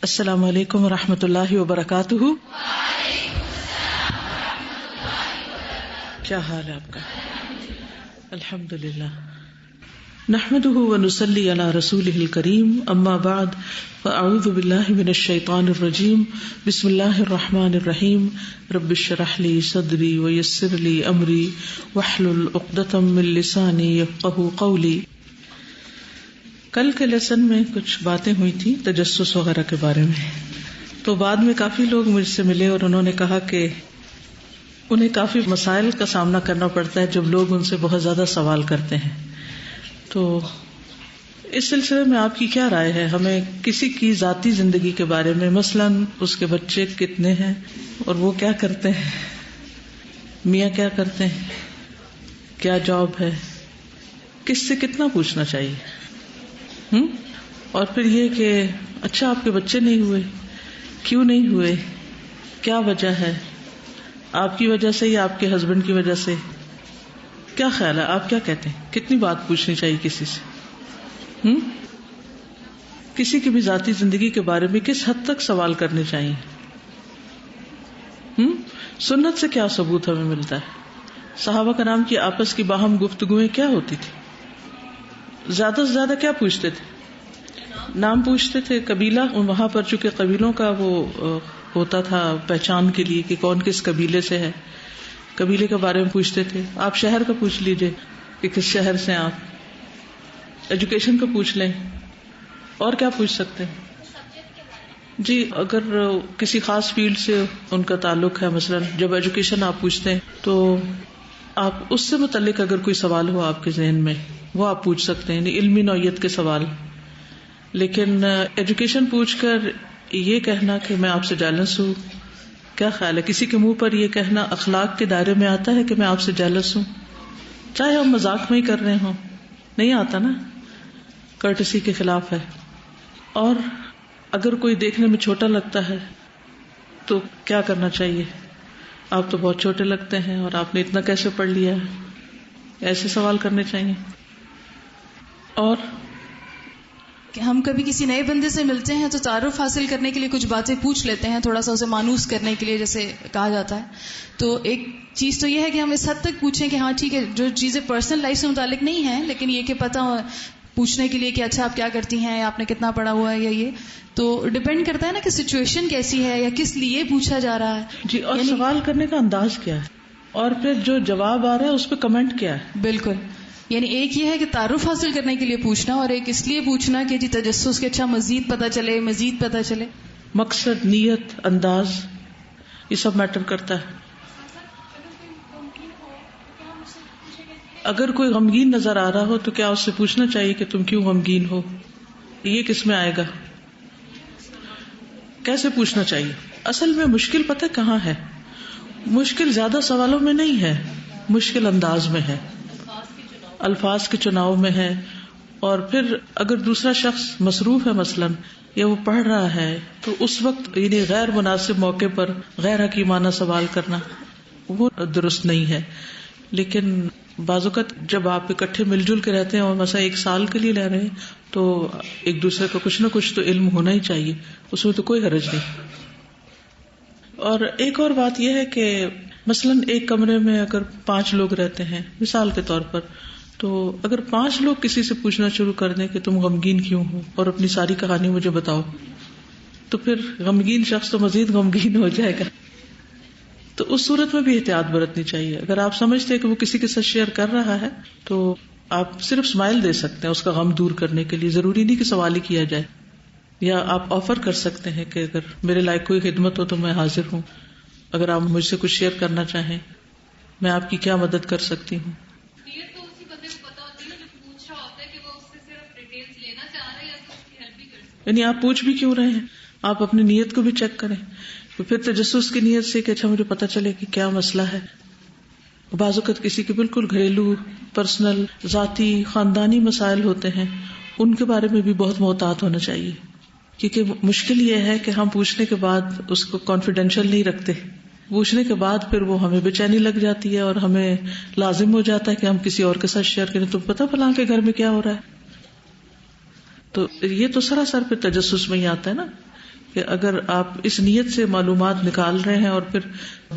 السلام علیکم ورحمۃ اللہ وبرکاتہ. کیا حال ہے آپ کا؟ الحمد للہ. نحمده ونصلی علی رسولہ الکریم. اما بعد فاعوذ باللہ من الشیطان الرجیم. بسم اللہ الرحمن الرحیم. رب اشرح لی صدری ویسر لی امری واحلل عقدۃ من لسانی یفقہوا قولی. کل کے لیسن میں کچھ باتیں ہوئی تھی تجسس وغیرہ کے بارے میں، تو بعد میں کافی لوگ مجھ سے ملے اور انہوں نے کہا کہ انہیں کافی مسائل کا سامنا کرنا پڑتا ہے جب لوگ ان سے بہت زیادہ سوال کرتے ہیں. تو اس سلسلے میں آپ کی کیا رائے ہے؟ ہمیں کسی کی ذاتی زندگی کے بارے میں، مثلاً اس کے بچے کتنے ہیں اور وہ کیا کرتے ہیں، میاں کیا کرتے ہیں، کیا جاب ہے، کس سے کتنا پوچھنا چاہیے؟ اور پھر یہ کہ اچھا آپ کے بچے نہیں ہوئے، کیوں نہیں ہوئے، کیا وجہ ہے، آپ کی وجہ سے یا آپ کے ہسبینڈ کی وجہ سے؟ کیا خیال ہے، آپ کیا کہتے ہیں؟ کتنی بات پوچھنی چاہیے کسی سے؟ کسی کی بھی ذاتی زندگی کے بارے میں کس حد تک سوال کرنے چاہیے؟ سنت سے کیا ثبوت ہمیں ملتا ہے؟ صحابہ کرام کی آپس کی باہم گفتگویں کیا ہوتی تھی؟ زیادہ سے زیادہ کیا پوچھتے تھے؟ نام پوچھتے تھے، قبیلہ، وہاں پر چونکہ قبیلوں کا وہ ہوتا تھا پہچان کے لیے کہ کون کس قبیلے سے ہے، قبیلے کے بارے میں پوچھتے تھے. آپ شہر کا پوچھ لیجئے کہ کس شہر سے آپ، ایجوکیشن کا پوچھ لیں، اور کیا پوچھ سکتے ہیں؟ جی اگر کسی خاص فیلڈ سے ان کا تعلق ہے، مثلا جب ایجوکیشن آپ پوچھتے ہیں تو آپ اس سے متعلق اگر کوئی سوال ہو آپ کے ذہن میں وہ آپ پوچھ سکتے ہیں، یعنی علمی نوعیت کے سوال. لیکن ایجوکیشن پوچھ کر یہ کہنا کہ میں آپ سے جیلس ہوں، کیا خیال ہے؟ کسی کے منہ پر یہ کہنا اخلاق کے دائرے میں آتا ہے کہ میں آپ سے جیلس ہوں؟ چاہے ہم مذاق میں ہی کر رہے ہوں، نہیں آتا نا، کرٹسی کے خلاف ہے. اور اگر کوئی دیکھنے میں چھوٹا لگتا ہے تو کیا کرنا چاہیے؟ آپ تو بہت چھوٹے لگتے ہیں اور آپ نے اتنا کیسے پڑھ لیا ہے؟ ایسے سوال کرنے چاہیے. اور کہ ہم کبھی کسی نئے بندے سے ملتے ہیں تو تعارف حاصل کرنے کے لیے کچھ باتیں پوچھ لیتے ہیں، تھوڑا سا اسے مانوس کرنے کے لیے جیسے کہا جاتا ہے. تو ایک چیز تو یہ ہے کہ ہم اس حد تک پوچھیں کہ ہاں ٹھیک ہے، جو چیزیں پرسنل لائف سے متعلق نہیں ہیں لیکن یہ کہ پتہ پوچھنے کے لیے کہ اچھا آپ کیا کرتی ہیں، آپ نے کتنا پڑھا ہوا ہے، یا یہ تو ڈپینڈ کرتا ہے نا کہ سچویشن کیسی ہے یا کس لیے پوچھا جا رہا ہے. جی، اور سوال کرنے کا انداز کیا ہے، اور پھر جو جواب آ رہا ہے اس پہ کمنٹ کیا ہے. بالکل، یعنی ایک یہ ہے کہ تعارف حاصل کرنے کے لیے پوچھنا، اور ایک اس لیے پوچھنا کہ جی تجسس کے اچھا مزید پتہ چلے. مقصد، نیت، انداز، یہ سب میٹر کرتا ہے. اگر کوئی غمگین نظر آ رہا ہو تو کیا اس سے پوچھنا چاہیے کہ تم کیوں غمگین ہو؟ یہ کس میں آئے گا؟ کیسے پوچھنا چاہیے؟ اصل میں مشکل پتہ کہاں ہے؟ مشکل زیادہ سوالوں میں نہیں ہے، مشکل انداز میں ہے، الفاظ کے چناؤ میں ہے. اور پھر اگر دوسرا شخص مصروف ہے مثلاً یا وہ پڑھ رہا ہے تو اس وقت یعنی غیر مناسب موقع پر غیر حکیمانہ سوال کرنا وہ درست نہیں ہے. لیکن بعض اوقات جب آپ اکٹھے مل جل کے رہتے ہیں اور مثلا 1 سال کے لیے رہ رہے ہیں تو ایک دوسرے کا کچھ نہ کچھ تو علم ہونا ہی چاہیے، اس میں تو کوئی حرج نہیں. اور ایک اور بات یہ ہے کہ مثلاً ایک کمرے میں اگر 5 لوگ رہتے ہیں مثال کے طور پر، تو اگر 5 لوگ کسی سے پوچھنا شروع کر دیں کہ تم غمگین کیوں ہو اور اپنی ساری کہانی مجھے بتاؤ، تو پھر غمگین شخص تو مزید غمگین ہو جائے گا. تو اس صورت میں بھی احتیاط برتنی چاہیے. اگر آپ سمجھتے ہیں کہ وہ کسی کے ساتھ شیئر کر رہا ہے تو آپ صرف اسمائل دے سکتے ہیں اس کا غم دور کرنے کے لیے، ضروری نہیں کہ سوال ہی کیا جائے. یا آپ آفر کر سکتے ہیں کہ اگر میرے لائق کوئی خدمت ہو تو میں حاضر ہوں، اگر آپ مجھ سے کچھ شیئر کرنا چاہیں میں آپ کی کیا مدد کر سکتی ہوں. یعنی آپ پوچھ بھی کیوں رہے ہیں، آپ اپنی نیت کو بھی چیک کریں. تو پھر تجسس کی نیت سے کہ اچھا مجھے پتا چلے کہ کیا مسئلہ ہے. بعض اوقات کسی کے بالکل گھریلو، پرسنل، ذاتی، خاندانی مسائل ہوتے ہیں، ان کے بارے میں بھی بہت محتاط ہونا چاہیے. کیونکہ مشکل یہ ہے کہ ہم پوچھنے کے بعد اس کو کانفیڈینشیل نہیں رکھتے. پوچھنے کے بعد پھر وہ ہمیں بے چینی لگ جاتی ہے اور ہمیں لازم ہو جاتا ہے کہ ہم کسی اور کے ساتھ شیئر کریں. تو پتہ فلاں کے گھر میں کیا ہو رہا ہے. تو یہ تو سراسر پہ تجسس میں ہی آتا ہے نا کہ اگر آپ اس نیت سے معلومات نکال رہے ہیں اور پھر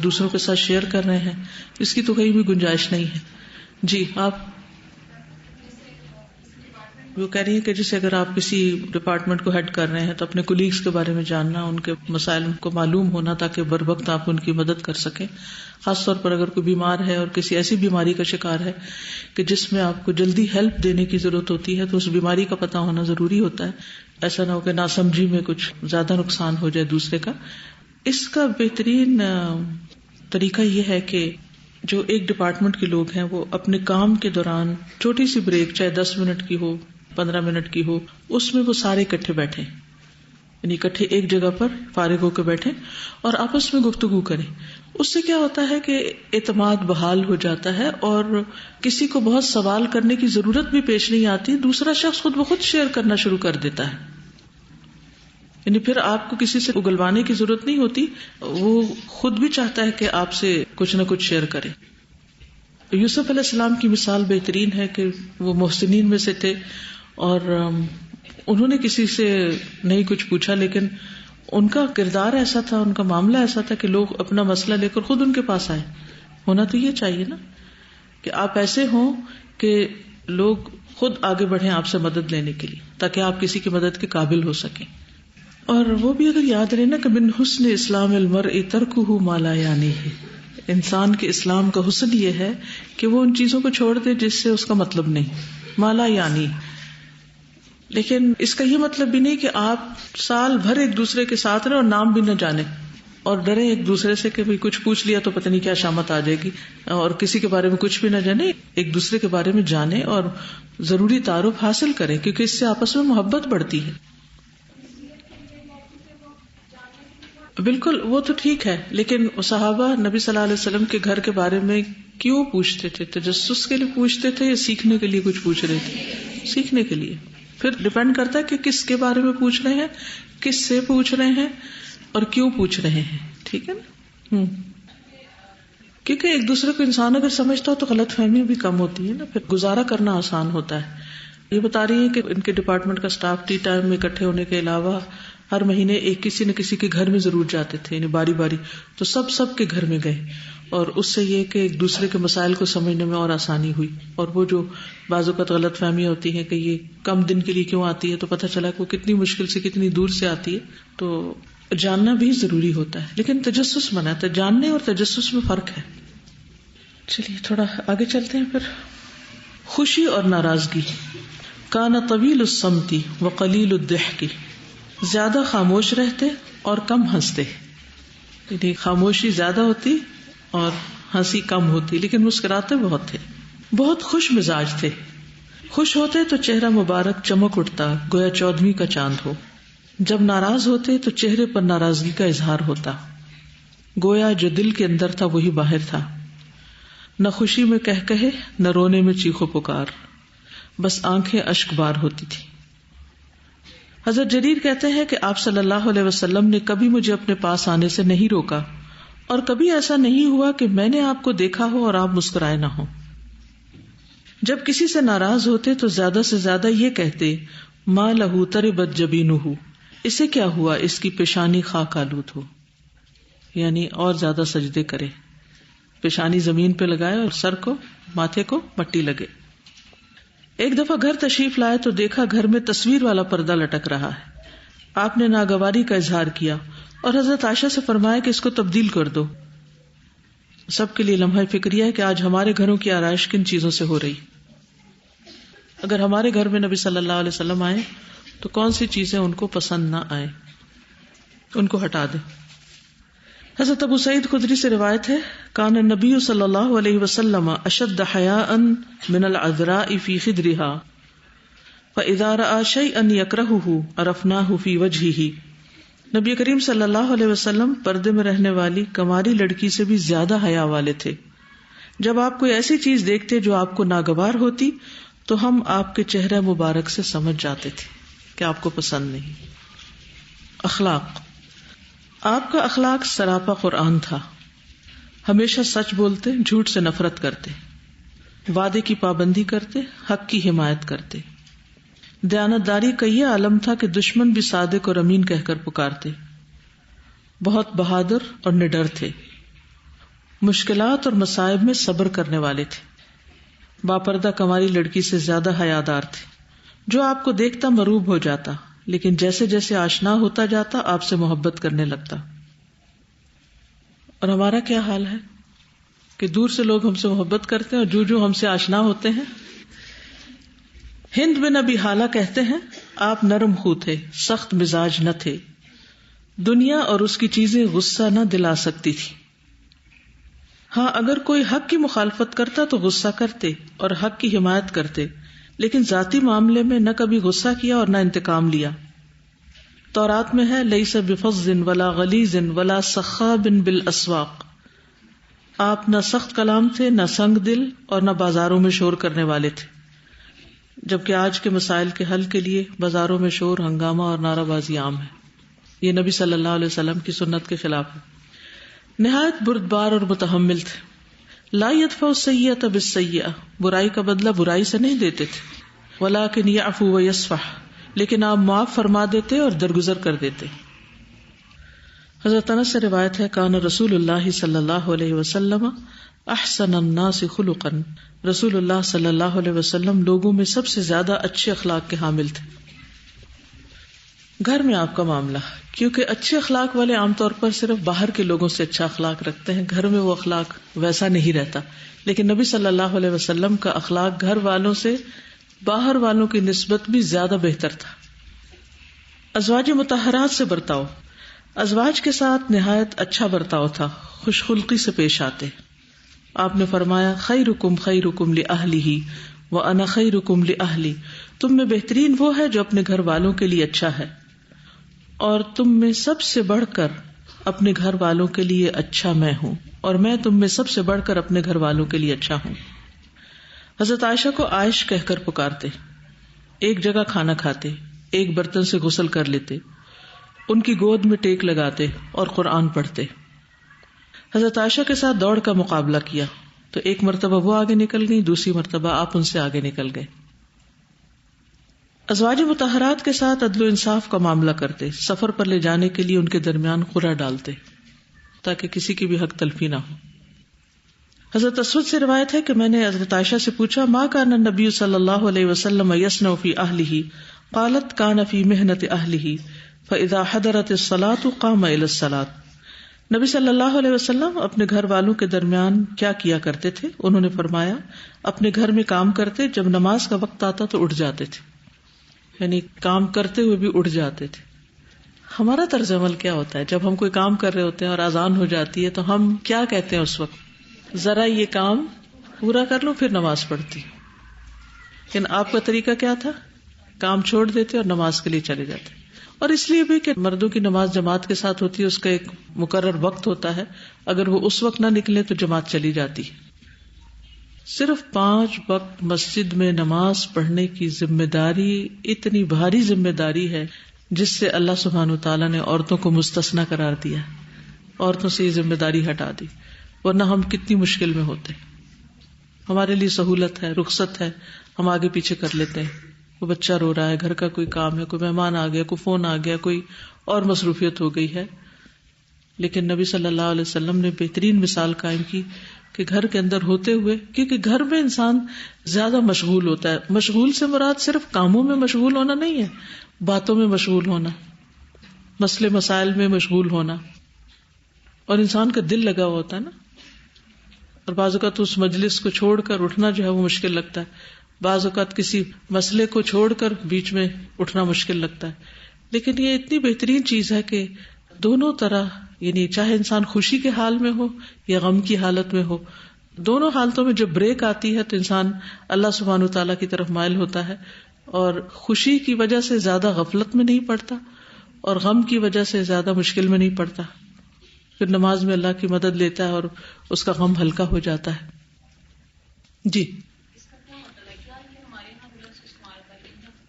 دوسروں کے ساتھ شیئر کر رہے ہیں، اس کی تو کہیں بھی گنجائش نہیں ہے. جی آپ وہ کہہ رہی ہے کہ جیسے اگر آپ کسی ڈپارٹمنٹ کو ہیڈ کر رہے ہیں تو اپنے کولیگز کے بارے میں جاننا، ان کے مسائل کو معلوم ہونا تاکہ بر وقت آپ ان کی مدد کر سکیں. خاص طور پر اگر کوئی بیمار ہے اور کسی ایسی بیماری کا شکار ہے کہ جس میں آپ کو جلدی ہیلپ دینے کی ضرورت ہوتی ہے تو اس بیماری کا پتہ ہونا ضروری ہوتا ہے. ایسا نہ ہو کہ ناسمجھی میں کچھ زیادہ نقصان ہو جائے دوسرے کا. اس کا بہترین طریقہ یہ ہے کہ جو ایک ڈپارٹمنٹ کے لوگ ہیں وہ اپنے کام کے دوران چھوٹی سی بریک، چاہے 10 منٹ کی ہو 15 منٹ کی ہو، اس میں وہ سارے اکٹھے بیٹھیں، یعنی اکٹھے ایک جگہ پر فارغ ہو کے بیٹھیں اور آپس میں گفتگو کریں. اس سے کیا ہوتا ہے کہ اعتماد بحال ہو جاتا ہے اور کسی کو بہت سوال کرنے کی ضرورت بھی پیش نہیں آتی، دوسرا شخص خود بخود شیئر کرنا شروع کر دیتا ہے. یعنی پھر آپ کو کسی سے اگلوانے کی ضرورت نہیں ہوتی، وہ خود بھی چاہتا ہے کہ آپ سے کچھ نہ کچھ شیئر کرے. یوسف علیہ السلام کی مثال بہترین ہے کہ وہ محسنین میں سے تھے اور انہوں نے کسی سے نہیں کچھ پوچھا، لیکن ان کا کردار ایسا تھا، ان کا معاملہ ایسا تھا کہ لوگ اپنا مسئلہ لے کر خود ان کے پاس آئے. ہونا تو یہ چاہیے نا کہ آپ ایسے ہوں کہ لوگ خود آگے بڑھیں آپ سے مدد لینے کے لیے، تاکہ آپ کسی کی مدد کے قابل ہو سکیں. اور وہ بھی اگر یاد رہے نا کہ من حسن اسلام المرء ترکہ ما لا یعنیہ، انسان کے اسلام کا حسن یہ ہے کہ وہ ان چیزوں کو چھوڑ دے جس سے اس کا مطلب نہیں، ما لا یعنی. لیکن اس کا یہ مطلب بھی نہیں کہ آپ سال بھر ایک دوسرے کے ساتھ رہیں اور نام بھی نہ جانیں اور ڈریں ایک دوسرے سے کہ کچھ پوچھ لیا تو پتہ نہیں کیا شامت آ جائے گی، اور کسی کے بارے میں کچھ بھی نہ جانیں. ایک دوسرے کے بارے میں جانیں اور ضروری تعارف حاصل کریں، کیونکہ اس سے آپس میں محبت بڑھتی ہے. بالکل وہ تو ٹھیک ہے، لیکن صحابہ نبی صلی اللہ علیہ وسلم کے گھر کے بارے میں کیوں پوچھتے تھے؟ تجسس کے لیے پوچھتے تھے یا سیکھنے کے لیے کچھ پوچھ رہے تھے؟ سیکھنے کے لیے. پھر ڈپینڈ کرتا ہے کہ کس کے بارے میں پوچھ رہے ہیں، کس سے پوچھ رہے ہیں اور کیوں پوچھ رہے ہیں. ٹھیک ہے نا؟ کیونکہ ایک دوسرے کو انسان اگر سمجھتا ہو تو غلط فہمی بھی کم ہوتی ہے نا، پھر گزارا کرنا آسان ہوتا ہے. یہ بتا رہی ہے کہ ان کے ڈپارٹمنٹ کا سٹاف ٹی ٹائم میں اکٹھے ہونے کے علاوہ ہر مہینے ایک کسی نہ کسی کے گھر میں ضرور جاتے تھے، یعنی باری باری. تو سب کے گھر میں گئے اور اس سے یہ کہ ایک دوسرے کے مسائل کو سمجھنے میں اور آسانی ہوئی. اور وہ جو بعض اوقات غلط فہمیاں ہوتی ہیں کہ یہ کم دن کے لیے کیوں آتی ہے، تو پتہ چلا کہ وہ کتنی مشکل سے کتنی دور سے آتی ہے. تو جاننا بھی ضروری ہوتا ہے، لیکن تجسس منع ہے. جاننے اور تجسس میں فرق ہے. چلیے تھوڑا آگے چلتے ہیں. پھر خوشی اور ناراضگی. کان طویل الصمت وقلیل الضحک، زیادہ خاموش رہتے اور کم ہنستے. یعنی خاموشی زیادہ ہوتی اور ہنسی کم ہوتی، لیکن مسکراتے بہت تھے. بہت خوش مزاج تھے. خوش ہوتے تو چہرہ مبارک چمک اٹھتا گویا 14ویں کا چاند ہو. جب ناراض ہوتے تو چہرے پر ناراضگی کا اظہار ہوتا، گویا جو دل کے اندر تھا وہی باہر تھا. نہ خوشی میں کہے نہ رونے میں چیخو پکار، بس آنکھیں اشک بار ہوتی تھی. حضرت جریر کہتے ہیں کہ آپ صلی اللہ علیہ وسلم نے کبھی مجھے اپنے پاس آنے سے نہیں روکا، اور کبھی ایسا نہیں ہوا کہ میں نے آپ کو دیکھا ہو اور آپ مسکرائے نہ ہو. جب کسی سے ناراض ہوتے تو زیادہ سے زیادہ یہ کہتے ما لہو تربت جبینہ، اسے کیا ہوا اس کی پیشانی خاک آلود ہو. یعنی اور زیادہ سجدے کرے، پیشانی زمین پہ لگائے اور سر کو ماتھے کو مٹی لگے. ایک دفعہ گھر تشریف لائے تو دیکھا گھر میں تصویر والا پردہ لٹک رہا ہے. آپ نے ناگواری کا اظہار کیا اور حضرت عائشہ سے فرمایا کہ اس کو تبدیل کر دو. سب کے لیے لمحہ فکریہ ہے کہ آج ہمارے گھروں کی آرائش کن چیزوں سے ہو رہی. اگر ہمارے گھر میں نبی صلی اللہ علیہ وسلم آئے تو کون سی چیزیں ان کو پسند نہ آئے، ان کو ہٹا دیں. حضرت ابو سعید خدری سے روایت ہے کان النبی صلی اللہ علیہ وسلم اشد حیاء من العذراء فی خدرها فاذا راى شیئا یکرہہ عرفناہ فی وجہہ. نبی کریم صلی اللہ علیہ وسلم پردے میں رہنے والی کماری لڑکی سے بھی زیادہ حیا والے تھے. جب آپ کوئی ایسی چیز دیکھتے جو آپ کو ناگوار ہوتی تو ہم آپ کے چہرہ مبارک سے سمجھ جاتے تھے کہ آپ کو پسند نہیں. اخلاق. آپ کا اخلاق سراپا قرآن تھا. ہمیشہ سچ بولتے، جھوٹ سے نفرت کرتے، وعدے کی پابندی کرتے، حق کی حمایت کرتے. دیانتداری کا یہ عالم تھا کہ دشمن بھی صادق اور امین کہہ کر پکارتے. بہت بہادر اور نڈر تھے، مشکلات اور مصائب میں صبر کرنے والے تھے، باپردہ کنواری لڑکی سے زیادہ حیادار تھے، جو آپ کو دیکھتا مروب ہو جاتا، لیکن جیسے جیسے آشنا ہوتا جاتا آپ سے محبت کرنے لگتا۔ اور ہمارا کیا حال ہے کہ دور سے لوگ ہم سے محبت کرتے ہیں اور جو ہم سے آشنا ہوتے ہیں۔ ہند بن ابی حالہ کہتے ہیں، آپ نرم خو تھے، سخت مزاج نہ تھے، دنیا اور اس کی چیزیں غصہ نہ دلا سکتی تھی۔ ہاں اگر کوئی حق کی مخالفت کرتا تو غصہ کرتے اور حق کی حمایت کرتے، لیکن ذاتی معاملے میں نہ کبھی غصہ کیا اور نہ انتقام لیا۔ تورات میں ہے، لیس بفظ ولا غلیظ ولا سخاب بالاسواق، آپ نہ سخت کلام تھے، نہ سنگ دل اور نہ بازاروں میں شور کرنے والے تھے، جبکہ آج کے مسائل کے حل کے لیے بازاروں میں شور، ہنگامہ اور نعرہ بازی عام ہے۔ یہ نبی صلی اللہ علیہ وسلم کی سنت کے خلاف ہے۔ نہایت بردبار اور متحمل تھے، لا يدفع السیئۃ بالسیئۃ، برائی کا بدلہ برائی سے نہیں دیتے تھے، ولکن یعفو ویصفح، لیکن آپ معاف فرما دیتے اور درگزر کر دیتے۔ حضرت انس سے روایت ہے، کان رسول اللہ صلی اللہ علیہ وسلم احسن الناس خلقا، رسول اللہ صلی اللہ علیہ وسلم لوگوں میں سب سے زیادہ اچھے اخلاق کے حامل تھے۔ گھر میں آپ کا معاملہ، کیونکہ اچھے اخلاق والے عام طور پر صرف باہر کے لوگوں سے اچھا اخلاق رکھتے ہیں، گھر میں وہ اخلاق ویسا نہیں رہتا، لیکن نبی صلی اللہ علیہ وسلم کا اخلاق گھر والوں سے باہر والوں کی نسبت بھی زیادہ بہتر تھا۔ ازواج مطہرات سے برتاؤ، ازواج کے ساتھ نہایت اچھا برتاؤ تھا، خوش خلقی سے پیش آتے۔ آپ نے فرمایا، خیرکم خیرکم لأہلہ وانا خیرکم لأہلی، تم میں بہترین وہ ہے جو اپنے گھر والوں کے لیے اچھا ہے، اور تم میں سب سے بڑھ کر اپنے گھر والوں کے لیے اچھا میں ہوں، اور میں تم میں سب سے بڑھ کر اپنے گھر والوں کے لیے اچھا ہوں۔ حضرت عائشہ کو عائش کہہ کر پکارتے، ایک جگہ کھانا کھاتے، ایک برتن سے غسل کر لیتے، ان کی گود میں ٹیک لگاتے اور قرآن پڑھتے۔ حضرت عائشہ کے ساتھ دوڑ کا مقابلہ کیا تو ایک مرتبہ وہ آگے نکل گئی، دوسری مرتبہ آپ ان سے آگے نکل گئے۔ ازواج مطہرات کے ساتھ عدل و انصاف کا معاملہ کرتے، سفر پر لے جانے کے لیے ان کے درمیان قرعہ ڈالتے تاکہ کسی کی بھی حق تلفی نہ ہو۔ حضرت اسود سے روایت ہے کہ میں نے حضرت عائشہ سے پوچھا، ما کان النبی صلی اللہ علیہ وسلم یصنع فی اہلہ، قالت کان فی محنۃ اہلہ فاذا حضرت الصلاۃ قام الی الصلاۃ۔ نبی صلی اللہ علیہ وسلم اپنے گھر والوں کے درمیان کیا کیا کرتے تھے؟ انہوں نے فرمایا، اپنے گھر میں کام کرتے، جب نماز کا وقت آتا تو اٹھ جاتے تھے، یعنی کام کرتے ہوئے بھی اٹھ جاتے تھے۔ ہمارا طرز عمل کیا ہوتا ہے جب ہم کوئی کام کر رہے ہوتے ہیں اور اذان ہو جاتی ہے تو ہم کیا کہتے ہیں اس وقت؟ ذرا یہ کام پورا کر لوں پھر نماز پڑھتی۔ لیکن آپ کا طریقہ کیا تھا؟ کام چھوڑ دیتے اور نماز کے لیے چلے جاتے، اور اس لیے بھی کہ مردوں کی نماز جماعت کے ساتھ ہوتی ہے، اس کا ایک مقرر وقت ہوتا ہے، اگر وہ اس وقت نہ نکلے تو جماعت چلی جاتی۔ صرف 5 وقت مسجد میں نماز پڑھنے کی ذمہ داری اتنی بھاری ذمہ داری ہے جس سے اللہ سبحانہ وتعالیٰ نے عورتوں کو مستثنیٰ قرار دیا، عورتوں سے یہ ذمہ داری ہٹا دی، ورنہ ہم کتنی مشکل میں ہوتے۔ ہمارے لیے سہولت ہے، رخصت ہے، ہم آگے پیچھے کر لیتے ہیں، کوئی بچہ رو رہا ہے، گھر کا کوئی کام ہے، کوئی مہمان آ گیا، کوئی فون آ گیا، کوئی اور مصروفیت ہو گئی ہے۔ لیکن نبی صلی اللہ علیہ وسلم نے بہترین مثال قائم کی کہ گھر کے اندر ہوتے ہوئے، کیونکہ گھر میں انسان زیادہ مشغول ہوتا ہے، مشغول سے مراد صرف کاموں میں مشغول ہونا نہیں ہے، باتوں میں مشغول ہونا، مسئلے مسائل میں مشغول ہونا، اور انسان کا دل لگا ہوا ہوتا ہے نا، اور بعض اوقات اس مجلس کو چھوڑ کر اٹھنا جو ہے وہ مشکل لگتا ہے، بعض اوقات کسی مسئلے کو چھوڑ کر بیچ میں اٹھنا مشکل لگتا ہے۔ لیکن یہ اتنی بہترین چیز ہے کہ دونوں طرح، یعنی چاہے انسان خوشی کے حال میں ہو یا غم کی حالت میں ہو، دونوں حالتوں میں جب بریک آتی ہے تو انسان اللہ سبحانہ وتعالیٰ کی طرف مائل ہوتا ہے، اور خوشی کی وجہ سے زیادہ غفلت میں نہیں پڑتا اور غم کی وجہ سے زیادہ مشکل میں نہیں پڑتا، پھر نماز میں اللہ کی مدد لیتا ہے اور اس کا غم ہلکا ہو جاتا ہے۔ جی،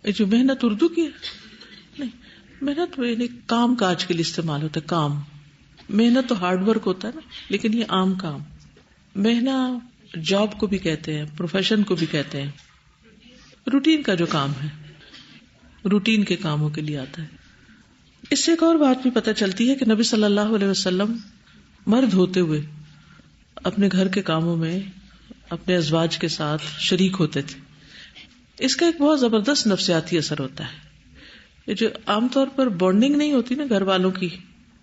جو محنت اردو کی ہے، نہیں، محنت یعنی کام کاج کے لیے استعمال ہوتا ہے، کام، محنت تو ہارڈ ورک ہوتا ہے نا، لیکن یہ عام کام، محنت جاب کو بھی کہتے ہیں، پروفیشن کو بھی کہتے ہیں، روٹین کا جو کام ہے، روٹین کے کاموں کے لیے آتا ہے۔ اس سے ایک اور بات بھی پتہ چلتی ہے کہ نبی صلی اللہ علیہ وسلم مرد ہوتے ہوئے اپنے گھر کے کاموں میں اپنے ازواج کے ساتھ شریک ہوتے تھے. اس کا ایک بہت زبردست نفسیاتی اثر ہوتا ہے. یہ جو عام طور پر بانڈنگ نہیں ہوتی نا گھر والوں کی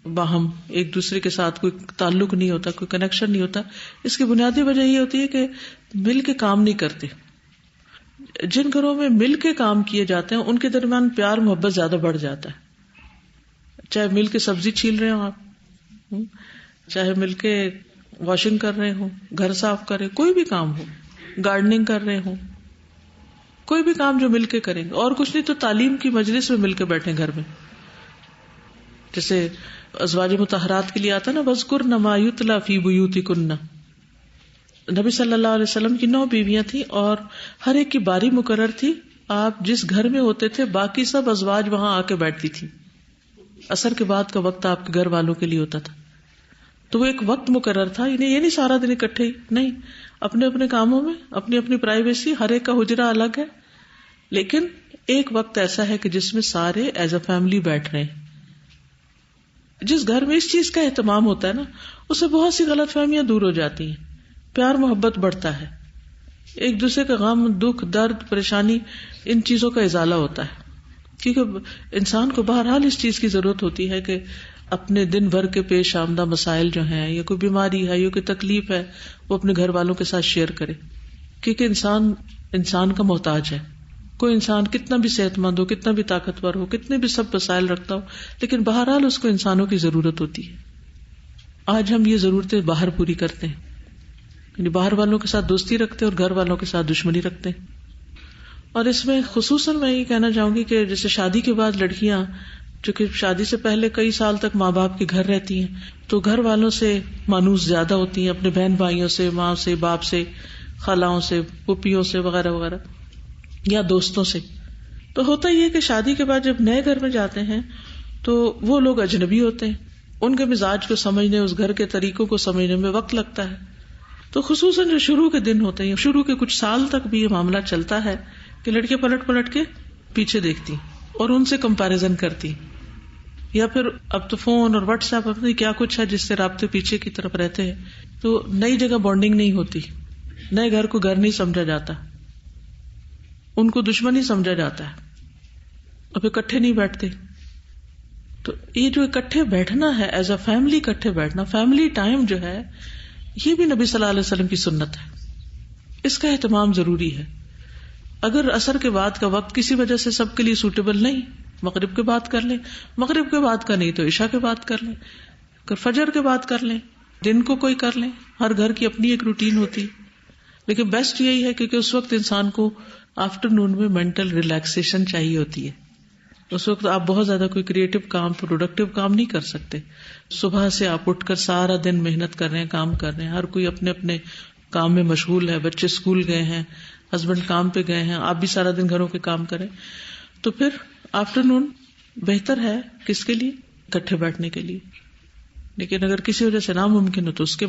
باہم، ایک دوسرے کے ساتھ کوئی تعلق نہیں ہوتا، کوئی کنیکشن نہیں ہوتا، اس کی بنیادی وجہ یہ ہوتی ہے کہ مل کے کام نہیں کرتے. جن گھروں میں مل کے کام کیے جاتے ہیں ان کے درمیان پیار محبت زیادہ بڑھ جاتا ہے. چاہے مل کے سبزی چھیل رہے ہوں آپ، چاہے مل کے واشنگ کر رہے ہوں، گھر صاف کر رہے، کوئی بھی کام ہو، گارڈننگ کر رہے ہوں، کوئی بھی کام جو مل کے کریں گے. اور کچھ نہیں تو تعلیم کی مجلس میں مل کے بیٹھیں گھر میں، جیسے ازواج مطہرات کے لیے آتا نا وَاذْكُرْنَ مَا يُتْلَى فِي بُيُوتِكُنَّ. نبی صلی اللہ علیہ وسلم کی 9 بیویاں تھیں اور ہر ایک کی باری مقرر تھی. آپ جس گھر میں ہوتے تھے باقی سب ازواج وہاں آ کے بیٹھتی تھی. عصر کے بعد کا وقت آپ کے گھر والوں کے لیے ہوتا تھا، تو وہ ایک وقت مقرر تھا. یہ نہیں سارا دن اکٹھے ہی نہیں، اپنے اپنے کاموں میں اپنی اپنی پرائیویسی، ہر ایک کا حجرہ الگ ہے، لیکن ایک وقت ایسا ہے کہ جس میں سارے ایز اے فیملی بیٹھ رہے ہیں. جس گھر میں اس چیز کا اہتمام ہوتا ہے نا، اس سے بہت سی غلط فہمیاں دور ہو جاتی ہیں، پیار محبت بڑھتا ہے، ایک دوسرے کا غم دکھ درد پریشانی ان چیزوں کا ازالہ ہوتا ہے. کیونکہ انسان کو بہرحال اس چیز کی ضرورت ہوتی ہے کہ اپنے دن بھر کے پیش آمدہ مسائل جو ہیں، یا کوئی بیماری ہے یا کوئی تکلیف ہے، وہ اپنے گھر والوں کے ساتھ شیئر کرے. کیونکہ انسان کا محتاج ہے. کوئی انسان کتنا بھی صحت مند ہو، کتنا بھی طاقتور ہو، کتنے بھی سب وسائل رکھتا ہو، لیکن بہرحال اس کو انسانوں کی ضرورت ہوتی ہے. آج ہم یہ ضرورتیں باہر پوری کرتے ہیں، یعنی باہر والوں کے ساتھ دوستی رکھتے ہیں اور گھر والوں کے ساتھ دشمنی رکھتے ہیں. اور اس میں خصوصاً میں یہ کہنا چاہوں گی کہ جیسے شادی کے بعد لڑکیاں چونکہ شادی سے پہلے کئی سال تک ماں باپ کے گھر رہتی ہیں، تو گھر والوں سے مانوس زیادہ ہوتی ہیں، اپنے بہن بھائیوں سے، ماں سے، باپ سے، خالاؤں سے، پھوپھیوں سے وغیرہ وغیرہ، یا دوستوں سے. تو ہوتا یہ کہ شادی کے بعد جب نئے گھر میں جاتے ہیں تو وہ لوگ اجنبی ہوتے ہیں، ان کے مزاج کو سمجھنے، اس گھر کے طریقوں کو سمجھنے میں وقت لگتا ہے. تو خصوصاً جو شروع کے دن ہوتے ہیں، شروع کے کچھ سال تک بھی یہ معاملہ چلتا ہے کہ لڑکیاں پلٹ پلٹ کے پیچھے دیکھتی اور ان سے کمپیریزن کرتی، یا پھر اب تو فون اور واٹس ایپ اپنے کیا کچھ ہے جس سے رابطے پیچھے کی طرف رہتے ہیں. تو نئی جگہ بانڈنگ نہیں ہوتی، نئے گھر کو گھر نہیں سمجھا جاتا، ان کو دشمن ہی سمجھا جاتا ہے، اب اکٹھے نہیں بیٹھتے. تو یہ جو اکٹھے بیٹھنا ہے ایز اے فیملی، اکٹھے بیٹھنا، فیملی ٹائم جو ہے، یہ بھی نبی صلی اللہ علیہ وسلم کی سنت ہے. اس کا اہتمام ضروری ہے. اگر عصر کے بعد کا وقت کسی وجہ سے سب کے لیے سوٹیبل نہیں، مغرب کے بعد کر لیں، مغرب کے بعد کا نہیں تو عشاء کے بعد کر لیں، اگر فجر کے بعد کر لیں، دن کو کوئی کر لیں. ہر گھر کی اپنی ایک روٹین ہوتی، لیکن بیسٹ یہی ہے کیونکہ اس وقت انسان کو آفٹر نون میں مینٹل ریلیکسیشن چاہیے ہوتی ہے. اس وقت آپ بہت زیادہ کوئی کریٹو کام، پروڈکٹیو کام نہیں کر سکتے. صبح سے آپ اٹھ کر سارا دن محنت کر رہے ہیں، کام کر رہے ہیں، ہر کوئی اپنے اپنے کام میں مشغول ہے، بچے اسکول گئے ہیں، ہسبینڈ کام پہ گئے ہیں، آپ بھی سارا دن گھروں کے کام کریں. تو پھر آفٹر نون بہتر ہے کس کے لیے؟ اکٹھے بیٹھنے کے لیے. لیکن اگر کسی وجہ سے ناممکن ہو تو اس کے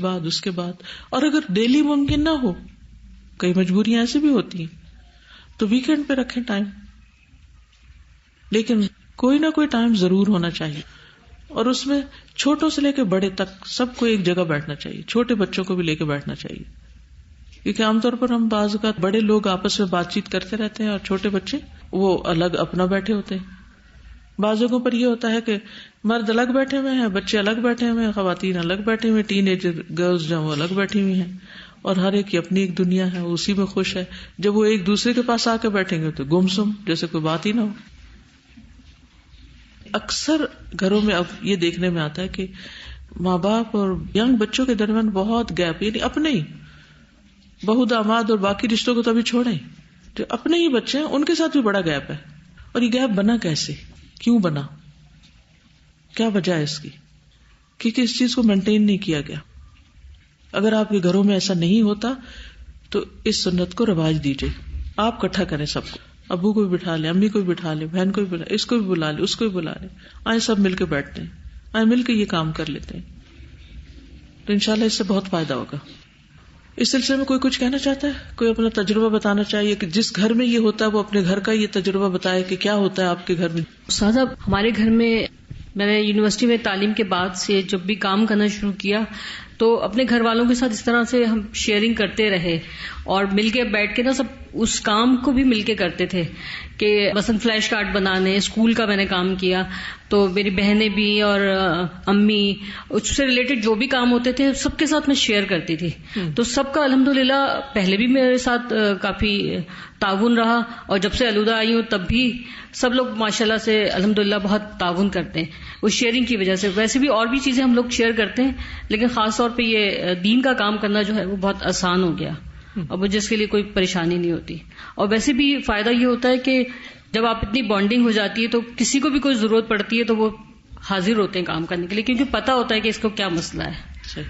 بعد، اور اگر ڈیلی ممکن نہ ہو، کئی مجبوریاں ایسی بھی ہوتی ہیں، تو ویکینڈ پہ رکھیں ٹائم. لیکن کوئی نہ کوئی ٹائم ضرور ہونا چاہیے، اور اس میں چھوٹوں سے لے کے بڑے تک سب کو ایک جگہ بیٹھنا چاہیے. چھوٹے بچوں کو بھی لے کے بیٹھنا چاہیے، کیونکہ عام طور پر ہم بعض اوقات بڑے لوگ آپس میں بات چیت کرتے رہتے ہیں اور چھوٹے بچے وہ الگ اپنا بیٹھے ہوتے ہیں. بعض جگہوں پر یہ ہوتا ہے کہ مرد الگ بیٹھے ہوئے ہیں، بچے الگ بیٹھے ہوئے ہیں، خواتین الگ بیٹھے ہوئے، ٹین ایج گرلز جو وہ الگ بیٹھی ہوئی ہیں، اور ہر ایک کی اپنی ایک دنیا ہے، وہ اسی میں خوش ہے. جب وہ ایک دوسرے کے پاس آ کے بیٹھیں گے تو گمسم جیسے کوئی بات ہی نہ ہو. اکثر گھروں میں اب یہ دیکھنے میں آتا ہے کہ ماں باپ اور ینگ بچوں کے درمیان بہت گیپ، یعنی اپنے ہی بہو داماد اور باقی رشتوں کو تو ابھی چھوڑیں، جو اپنے ہی بچے ہیں ان کے ساتھ بھی بڑا گیپ ہے. اور یہ گیپ بنا کیسے، کیوں بنا، کیا وجہ ہے اس کی؟ کیونکہ اس چیز کو مینٹین نہیں کیا گیا. اگر آپ کے گھروں میں ایسا نہیں ہوتا تو اس سنت کو رواج دیجیے. آپ اکٹھا کریں سب کو، ابو کو بھی بٹھا لیں، امی کو بھی بٹھا لیں، بہن کو بھی بلا، اس کو بھی بلا لیں، اس کو بھی بلا لیں، آئیں سب مل کے بیٹھتے ہیں، آئیں مل کے یہ کام کر لیتے ہیں. تو انشاءاللہ اس سے بہت فائدہ ہوگا. اس سلسلے میں کوئی کچھ کہنا چاہتا ہے؟ کوئی اپنا تجربہ بتانا چاہیے کہ جس گھر میں یہ ہوتا ہے وہ اپنے گھر کا یہ تجربہ بتائے کہ کیا ہوتا ہے آپ کے گھر میں. صاحب ہمارے گھر میں میں نے یونیورسٹی میں تعلیم کے بعد سے جب بھی کام کرنا شروع کیا تو اپنے گھر والوں کے ساتھ اس طرح سے ہم شیئرنگ کرتے رہے اور مل کے بیٹھ کے نا سب اس کام کو بھی مل کے کرتے تھے کہ مثلا فلیش کارڈ بنانے، اسکول کا میں نے کام کیا تو میری بہنیں بھی اور امی اس سے ریلیٹڈ جو بھی کام ہوتے تھے سب کے ساتھ میں شیئر کرتی تھی. تو سب کا الحمدللہ پہلے بھی میرے ساتھ کافی تعاون رہا اور جب سے آلودہ آئی ہوں تب بھی سب لوگ ماشاءاللہ سے الحمدللہ بہت تعاون کرتے ہیں اس شیئرنگ کی وجہ سے. ویسے بھی اور بھی چیزیں ہم لوگ شیئر کرتے ہیں لیکن خاص طور پہ یہ دین کا کام کرنا جو ہے وہ بہت آسان ہو گیا اور مجھے اس کے لیے کوئی پریشانی نہیں ہوتی. اور ویسے بھی فائدہ یہ ہوتا ہے کہ جب آپ اتنی بانڈنگ ہو جاتی ہے تو کسی کو بھی کوئی ضرورت پڑتی ہے تو وہ حاضر ہوتے ہیں کام کرنے کے لیے کیونکہ پتہ ہوتا ہے کہ اس کو کیا مسئلہ ہے،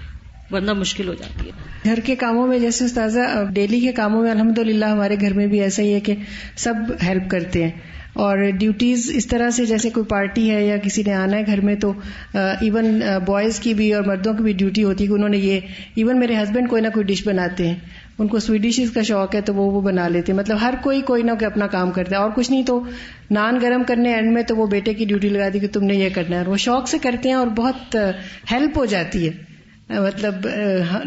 ورنہ مشکل ہو جاتی ہے. گھر کے کاموں میں جیسے استاذہ ڈیلی کے کاموں میں الحمدللہ ہمارے گھر میں بھی ایسا ہی ہے کہ سب ہیلپ کرتے ہیں اور ڈیوٹیز اس طرح سے جیسے کوئی پارٹی ہے یا کسی نے آنا ہے گھر میں تو ایون بوائز کی بھی اور مردوں کی بھی ڈیوٹی ہوتی ہے کہ انہوں نے یہ ایون میرے ہسبینڈ کوئی نہ کوئی ڈش بناتے ہیں، ان کو سویٹ ڈشز کا شوق ہے تو وہ بنا لیتے ہیں. مطلب ہر کوئی نہ کوئی اپنا کام کرتا ہے اور کچھ نہیں تو نان گرم کرنے اینڈ میں تو وہ بیٹے کی ڈیوٹی لگا دی کہ تم نے یہ کرنا ہے اور وہ شوق سے کرتے ہیں اور بہت ہیلپ ہو جاتی ہے. مطلب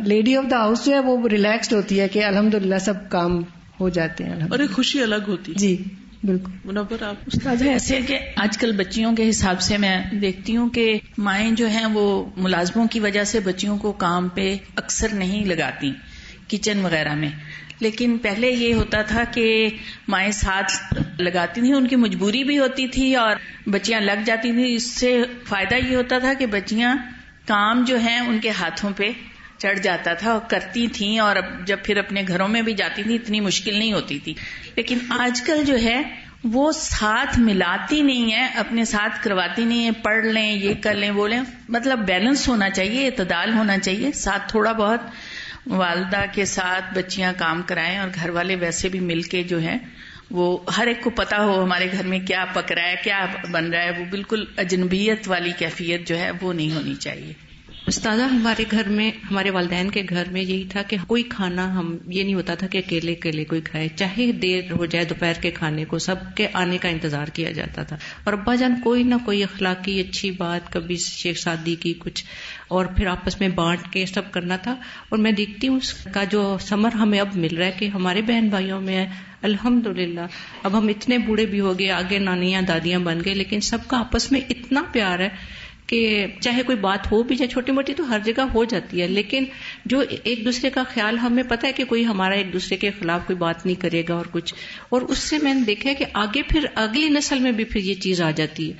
لیڈی آف دا ہاؤس جو ہے وہ ریلیکسڈ ہوتی ہے کہ الحمدللہ سب کام ہو جاتے ہیں اور ایک خوشی الگ ہوتی ہے. جی بالکل. منور آپ استاد ایسے کہ آج کل بچیوں کے حساب سے میں دیکھتی ہوں کہ مائیں جو ہیں وہ ملازموں کی وجہ سے بچیوں کو کام پہ اکثر نہیں لگاتی کچن وغیرہ میں، لیکن پہلے یہ ہوتا تھا کہ مائیں ساتھ لگاتی تھیں، ان کی مجبوری بھی ہوتی تھی اور بچیاں لگ جاتی تھیں. اس سے فائدہ یہ ہوتا تھا کہ بچیاں کام جو ہیں ان کے ہاتھوں پہ چڑھ جاتا تھا اور کرتی تھیں اور جب پھر اپنے گھروں میں بھی جاتی تھیں اتنی مشکل نہیں ہوتی تھی. لیکن آج کل جو ہے وہ ساتھ ملاتی نہیں ہے، اپنے ساتھ کرواتی نہیں ہے، پڑھ لیں یہ کر لیں وہ لیں. مطلب بیلنس ہونا چاہیے، اعتدال ہونا چاہیے، ساتھ تھوڑا بہت والدہ کے ساتھ بچیاں کام کرائیں اور گھر والے ویسے بھی مل کے جو ہے وہ ہر ایک کو پتا ہو ہمارے گھر میں کیا پک رہا ہے کیا بن رہا ہے. وہ بالکل اجنبیت والی کیفیت جو ہے وہ نہیں ہونی چاہیے. استاذہ ہمارے گھر میں، ہمارے والدین کے گھر میں یہی تھا کہ کوئی کھانا ہم یہ نہیں ہوتا تھا کہ اکیلے کوئی کھائے، چاہے دیر ہو جائے دوپہر کے کھانے کو سب کے آنے کا انتظار کیا جاتا تھا. اور ابا جان کوئی نہ کوئی اخلاقی اچھی بات کبھی شیخ سادی کی کچھ اور پھر آپس میں بانٹ کے سب کرنا تھا. اور میں دیکھتی ہوں اس کا جو ثمر ہمیں اب مل رہا ہے کہ ہمارے بہن بھائیوں میں الحمدللہ اب ہم اتنے بوڑھے بھی ہو گئے، آگے نانیاں دادیاں بن گئے، لیکن سب کا آپس میں اتنا پیار ہے کہ چاہے کوئی بات ہو بھی جائے چھوٹی موٹی تو ہر جگہ ہو جاتی ہے، لیکن جو ایک دوسرے کا خیال ہمیں پتہ ہے کہ کوئی ہمارا ایک دوسرے کے خلاف کوئی بات نہیں کرے گا اور کچھ. اور اس سے میں نے دیکھا ہے کہ آگے پھر اگلی نسل میں بھی پھر یہ چیز آ جاتی ہے.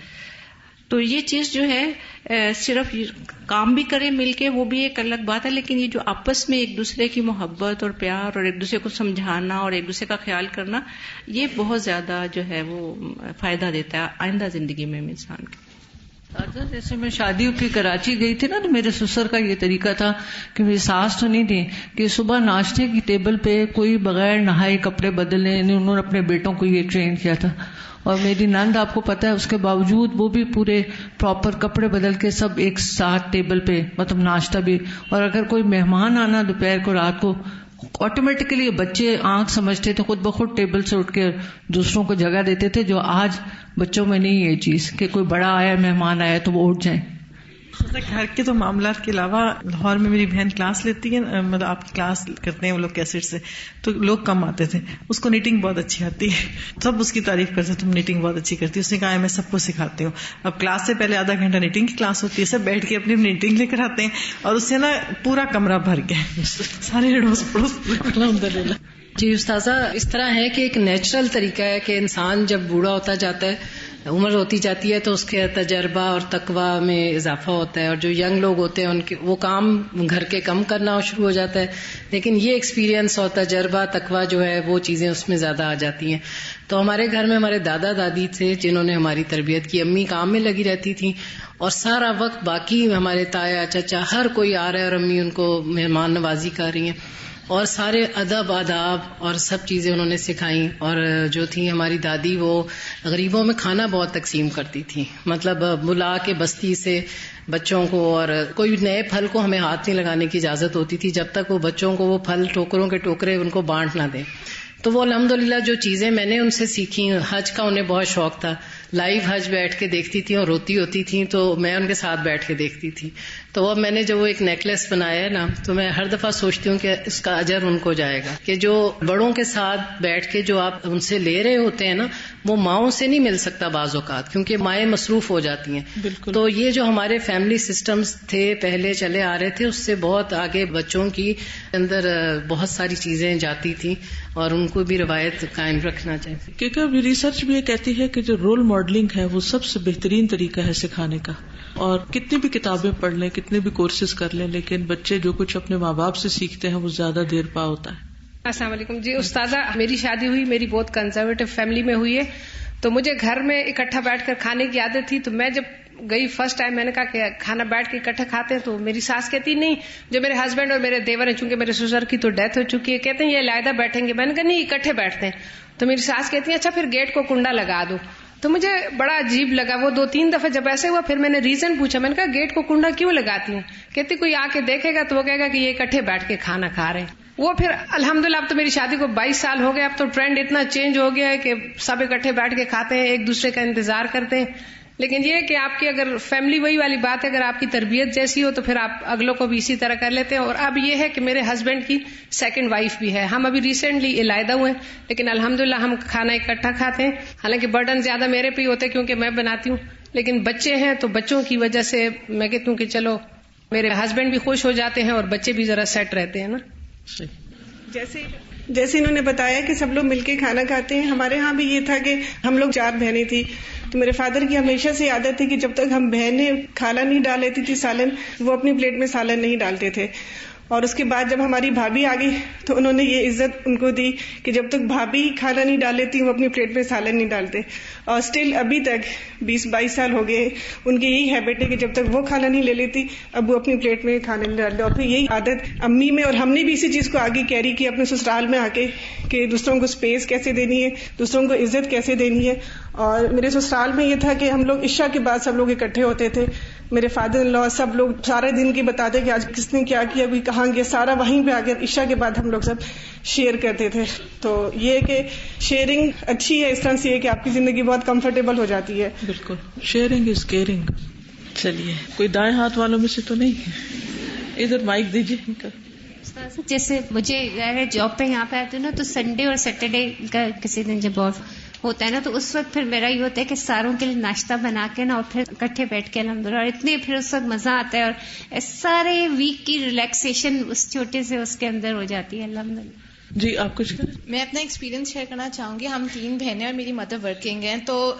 تو یہ چیز جو ہے صرف کام بھی کرے مل کے وہ بھی ایک الگ بات ہے، لیکن یہ جو آپس میں ایک دوسرے کی محبت اور پیار اور ایک دوسرے کو سمجھانا اور ایک دوسرے کا خیال کرنا یہ بہت زیادہ جو ہے وہ فائدہ دیتا ہے آئندہ زندگی میں انسان کے. جیسے میں شادیوں کی کراچی گئی تھی نا تو میرے سسر کا یہ طریقہ تھا کہ میری ساس تو نہیں تھی کہ صبح ناشتے کی ٹیبل پہ کوئی بغیر نہائے کپڑے بدلنے، انہوں نے اپنے بیٹوں کو یہ ٹرین کیا تھا. اور میری نند آپ کو پتا ہے اس کے باوجود وہ بھی پورے پراپر کپڑے بدل کے سب ایک ساتھ ٹیبل پہ مطلب ناشتہ بھی. اور اگر کوئی مہمان آنا دوپہر کو رات کو آٹومیٹکلی بچے آنکھ سمجھتے تھے خود بخود ٹیبل سے اٹھ کے دوسروں کو جگہ دیتے تھے، جو آج بچوں میں نہیں یہ چیز کہ کوئی بڑا آیا مہمان آیا تو وہ اٹھ جائیں. گھر کے تو معاملات کے علاوہ لاہور میں میری بہن کلاس لیتی ہے، مطلب آپ کی کلاس کرتے ہیں وہ لوگ کیسٹ سے، تو لوگ کم آتے تھے. اس کو نیٹنگ بہت اچھی آتی ہے، سب اس کی تعریف کرتے تم نیٹنگ بہت اچھی کرتی ہے. اس نے کہا میں سب کو سکھاتی ہوں. اب کلاس سے پہلے آدھا گھنٹہ نیٹنگ کی کلاس ہوتی ہے، سب بیٹھ کے اپنی نیٹنگ لے کر آتے ہیں اور اس سے نا پورا کمرہ بھر گیا سارے اڑوس پڑوس الحمدللہ. جی استاذہ اس طرح ہے کہ ایک نیچرل طریقہ ہے کہ انسان جب بوڑھا ہوتا جاتا ہے، عمر ہوتی جاتی ہے تو اس کے تجربہ اور تقوی میں اضافہ ہوتا ہے، اور جو ینگ لوگ ہوتے ہیں ان کے وہ کام گھر کے کم کرنا شروع ہو جاتا ہے، لیکن یہ ایکسپیرینس اور تجربہ تقوی جو ہے وہ چیزیں اس میں زیادہ آ جاتی ہیں. تو ہمارے گھر میں ہمارے دادا دادی تھے جنہوں نے ہماری تربیت کی، امی کام میں لگی رہتی تھیں اور سارا وقت باقی ہمارے تایا چچا ہر کوئی آ رہا ہے اور امی ان کو مہمان نوازی کر رہی ہیں اور سارے ادب آداب اور سب چیزیں انہوں نے سکھائیں. اور جو تھی ہماری دادی وہ غریبوں میں کھانا بہت تقسیم کرتی تھی، مطلب بلا کے بستی سے بچوں کو، اور کوئی نئے پھل کو ہمیں ہاتھ نہیں لگانے کی اجازت ہوتی تھی جب تک وہ بچوں کو وہ پھل ٹوکروں کے ٹوکرے ان کو بانٹ نہ دیں. تو وہ الحمدللہ جو چیزیں میں نے ان سے سیکھی، حج کا انہیں بہت شوق تھا لائیو حج بیٹھ کے دیکھتی تھی اور روتی ہوتی تھیں تو میں ان کے ساتھ بیٹھ کے دیکھتی تھی. تو اب میں نے جب وہ ایک نیکلس بنایا ہے نا تو میں ہر دفعہ سوچتی ہوں کہ اس کا اجر ان کو جائے گا, کہ جو بڑوں کے ساتھ بیٹھ کے جو آپ ان سے لے رہے ہوتے ہیں نا وہ ماؤں سے نہیں مل سکتا بعض اوقات, کیونکہ مائیں مصروف ہو جاتی ہیں. بالکل. تو یہ جو ہمارے فیملی سسٹمز تھے پہلے چلے آ رہے تھے اس سے بہت آگے بچوں کی اندر بہت ساری چیزیں جاتی تھیں اور ان کو بھی روایت قائم رکھنا چاہیے. کیونکہ ابھی ریسرچ بھی یہ کہتی ہے کہ جو رول ماڈلنگ ہے وہ سب سے بہترین طریقہ ہے سکھانے کا. اور کتنی بھی کتابیں پڑھ لیں, کتنے بھی کورسز کر لیں, لیکن بچے جو کچھ اپنے ماں باپ سے سیکھتے ہیں وہ زیادہ دیر پا ہوتا ہے. السلام علیکم. جی استاذہ, میری شادی ہوئی, میری بہت کنزرویٹو فیملی میں ہوئی ہے, تو مجھے گھر میں اکٹھا بیٹھ کر کھانے کی عادت تھی. تو میں جب گئی فرسٹ ٹائم میں نے کہا کہ کھانا بیٹھ کے اکٹھا کھاتے ہیں, تو میری ساس کہتی نہیں, جو میرے ہسبینڈ اور میرے دیور ہیں, چونکہ میرے سسر کی تو ڈیتھ ہو چکی ہے, کہتے ہیں یہ علیحدہ بیٹھیں گے. میں نے کہا نہیں اکٹھے بیٹھتے ہیں. تو میری ساس کہتی ہیں اچھا پھر گیٹ کو کنڈا لگا دو. تو مجھے بڑا عجیب لگا. وہ 2-3 دفعہ جب ایسے ہوا پھر میں نے ریزن پوچھا, میں نے کہا گیٹ کو کنڈا کیوں لگاتی ہیں؟ کہتی کوئی آ کے دیکھے گا تو وہ کہے گا کہ یہ اکٹھے بیٹھ کے کھانا کھا رہے ہیں. وہ پھر الحمدللہ اب تو میری شادی کو 22 سال ہو گئے, اب تو ٹرینڈ اتنا چینج ہو گیا ہے کہ سب اکٹھے بیٹھ کے کھاتے ہیں, ایک دوسرے کا انتظار کرتے ہیں. لیکن یہ کہ آپ کی اگر فیملی وہی والی بات ہے, اگر آپ کی تربیت جیسی ہو تو پھر آپ اگلوں کو بھی اسی طرح کر لیتے ہیں. اور اب یہ ہے کہ میرے ہسبینڈ کی سیکنڈ وائف بھی ہے, ہم ابھی ریسنٹلی علیحدہ ہوئے ہیں, لیکن الحمدللہ ہم کھانا اکٹھا کھاتے ہیں. حالانکہ برڈن زیادہ میرے پہ ہی ہوتے کیونکہ میں بناتی ہوں, لیکن بچے ہیں تو بچوں کی وجہ سے میں کہتی ہوں کہ چلو میرے ہسبینڈ بھی خوش ہو جاتے ہیں اور بچے بھی ذرا سیٹ رہتے ہیں نا. جیسے انہوں نے بتایا کہ سب لوگ مل کے کھانا کھاتے ہیں, ہمارے ہاں بھی یہ تھا کہ ہم لوگ 4 بہنیں تھی, تو میرے فادر کی ہمیشہ سے عادت تھی کہ جب تک ہم بہنیں کھانا نہیں ڈال لیتی تھی سالن, وہ اپنی پلیٹ میں سالن نہیں ڈالتے تھے. اور اس کے بعد جب ہماری بھابھی آ گئی تو انہوں نے یہ عزت ان کو دی کہ جب تک بھابھی کھانا نہیں ڈال لیتی وہ اپنی پلیٹ میں سالن نہیں ڈالتے. اور اسٹل ابھی تک 20-22 سال ہو گئے ان کی یہی ہیبٹ ہے کہ جب تک وہ کھانا نہیں لے لیتی اب وہ اپنی پلیٹ میں کھانا نہیں ڈالتے. اور پھر یہی عادت امی میں, اور ہم نے بھی اسی چیز کو آگے کیری کی اپنے سسرال میں آ کے, کہ دوسروں کو اسپیس کیسے دینی ہے, دوسروں کو عزت کیسے دینی ہے. اور میرے سسرال میں یہ تھا کہ ہم لوگ عشاء کے بعد سب لوگ اکٹھے ہوتے تھے, میرے فادر ان لا سب لوگ سارے دن کی بتاتے کہ آج کس نے کیا کیا, ابھی کہاں گیا, سارا وہیں پہ آ کے عشاء کے بعد ہم لوگ سب شیئر کرتے تھے. تو یہ کہ شیئرنگ اچھی ہے, اس طرح سے یہ کہ آپ کی زندگی بہت کمفرٹیبل ہو جاتی ہے. بالکل, شیئرنگ از کیئرنگ. چلیے کوئی دائیں ہاتھ والوں میں سے تو نہیں, ادھر مائک دیجیے. جیسے مجھے جاب پہ یہاں پہ آتی ہوں نا, تو سنڈے اور سیٹرڈے کا کسی دن جب آف ہوتا ہے نا, تو اس وقت پھر میرا یہ ہوتا ہے کہ ساروں کے لیے ناشتہ بنا کے نا اور پھر اکٹھے بیٹھ کے الحمدللہ, اور اتنے پھر اس وقت مزہ آتا ہے اور سارے ویک کی ریلیکسیشن اس چھوٹے سے اس کے اندر ہو جاتی ہے الحمدللہ. جی آپ کچھ کریں. میں اپنا ایکسپیرینس شیئر کرنا چاہوں گی. ہم 3 بہنیں اور میری مدر ورکنگ ہیں, تو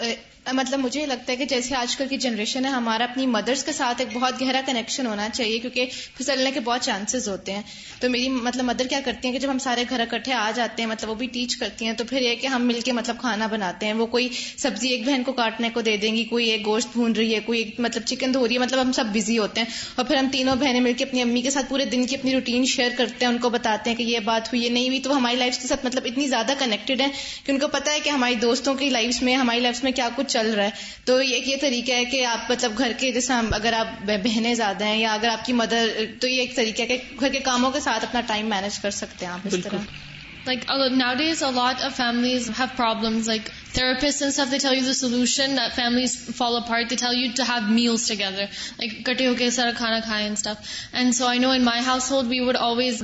مطلب مجھے لگتا ہے کہ جیسے آج کل کی جنریشن ہے, ہمارا اپنی مدرس کے ساتھ ایک بہت گہرا کنیکشن ہونا چاہیے, کیونکہ پھسلنے کے بہت چانسز ہوتے ہیں. تو میری مطلب مدر کیا کرتی ہیں کہ جب ہم سارے گھر اکٹھے آ جاتے ہیں, مطلب وہ بھی ٹیچ کرتی ہیں, تو پھر یہ کہ ہم مل کے مطلب کھانا بناتے ہیں. وہ کوئی سبزی ایک بہن کو کاٹنے کو دے دیں گی, کوئی ایک گوشت بھون رہی ہے, کوئی ایک مطلب چکن دھو رہی ہے, مطلب ہم سب بزی ہوتے ہیں. اور پھر ہم تینوں بہنیں مل کے اپنی امی کے ساتھ پورے دن کی اپنی روٹین شیئر کرتے ہیں, ان کو بتاتے ہیں کہ یہ بات ہوئی, یہ نہیں ہوئی. تو ہماری لائف کے ساتھ مطلب اتنی زیادہ کنیکٹڈ ہیں کہ ان کو پتا ہے کہ ہماری دوستوں کی لائف میں, ہماری لائف میں کیا کچھ چل رہا ہے. تو یہ طریقہ ہے کہ آپ مطلب گھر کے, جیسے اگر آپ بہنیں زیادہ ہیں یا اگر آپ کی مدر, تو یہ ایک طریقہ ہے کہ گھر کے کاموں کے ساتھ اپنا ٹائم مینج کر سکتے ہیں آپ اس طرح. Like nowadays, a lot of families have problems. Like therapists and stuff, they tell you the solution that families fall apart. They tell you to have meals together, like katte hoke sara khana khaye and stuff. And so I know in my household we would always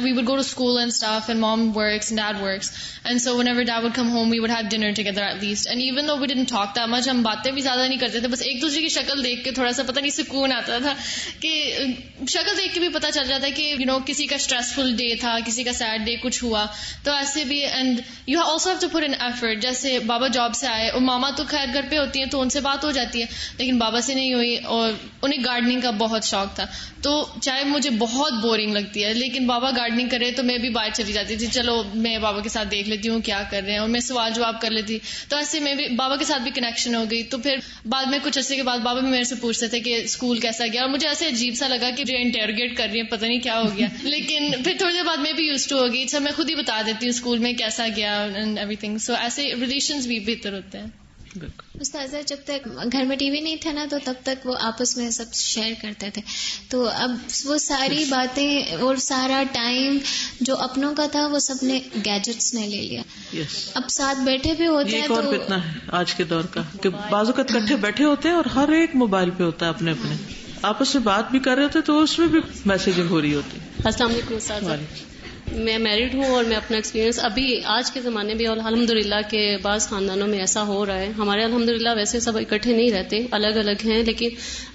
we would go to school and stuff, and mom works and dad works. And so whenever dad would come home, we would have dinner together at least. And even though we didn't talk that much, hum baatein bhi zyada nahi karte the, bas ek dusre ki shakal dekh ke thoda sa pata nahi sukoon aata tha, ki shakal dekh ke bhi pata chal jata hai ki you know kisi ka stressful day tha, kisi ka sad day, kuch hua. تو ایسے بھی, and you also have to put in effort. جیسے بابا job سے آئے اور ماما تو خیر گھر پہ ہوتی ہیں تو ان سے بات ہو جاتی ہے, لیکن بابا سے نہیں ہوئی, اور انہیں گارڈننگ کا بہت شوق تھا. تو چاہے مجھے بہت بورنگ لگتی ہے, لیکن بابا گارڈننگ کرے تو میں بھی باہر چلی جاتی تھی, چلو میں بابا کے ساتھ دیکھ لیتی ہوں کیا کر رہے ہیں, اور میں سوال جواب کر لیتی. تو ایسے میں بھی بابا کے ساتھ بھی کنیکشن ہو گئی. تو پھر بعد میں کچھ عرصے کے بعد بابا بھی میرے سے پوچھتے تھے کہ اسکول کیسا گیا, اور مجھے ایسے عجیب سا لگا کہ مجھے انٹروگیٹ کر رہی ہیں, پتہ نہیں کیا ہو گیا. لیکن پھر تھوڑی دیر بعد میں بھی یوزڈ ٹو ہو گئی, اچھا میں خود ہی بتا دیتی ہوں اسکول میں کیسا گیا اینڈ ایوری تھنگ. سو ایسے ریلیشنز بھی بہتر ہوتے ہیں. استاذہ جب تک گھر میں ٹی وی نہیں تھا نا تو تب تک وہ آپس میں سب شیئر کرتے تھے، تو اب وہ ساری باتیں اور سارا ٹائم جو اپنوں کا تھا وہ سب نے گیجٹس نے لے لیا. اب ساتھ بیٹھے بھی ہوتے ہیں تو یہ کتنا ہے آج کے دور کا کہ بعض اوقات اکٹھے بیٹھے ہوتے ہیں اور ہر ایک موبائل پہ ہوتا ہے، اپنے اپنے آپس میں بات بھی کر رہے ہوتے تو اس میں بھی میسجنگ ہو رہی ہوتی. السلام علیکم استاذہ، میں میرڈ ہوں اور میں اپنا ایکسپیرینس ابھی آج کے زمانے میں الحمدللہ کے بعض خاندانوں میں ایسا ہو رہا ہے. ہمارے الحمدللہ ویسے سب اکٹھے نہیں رہتے، الگ الگ ہیں، لیکن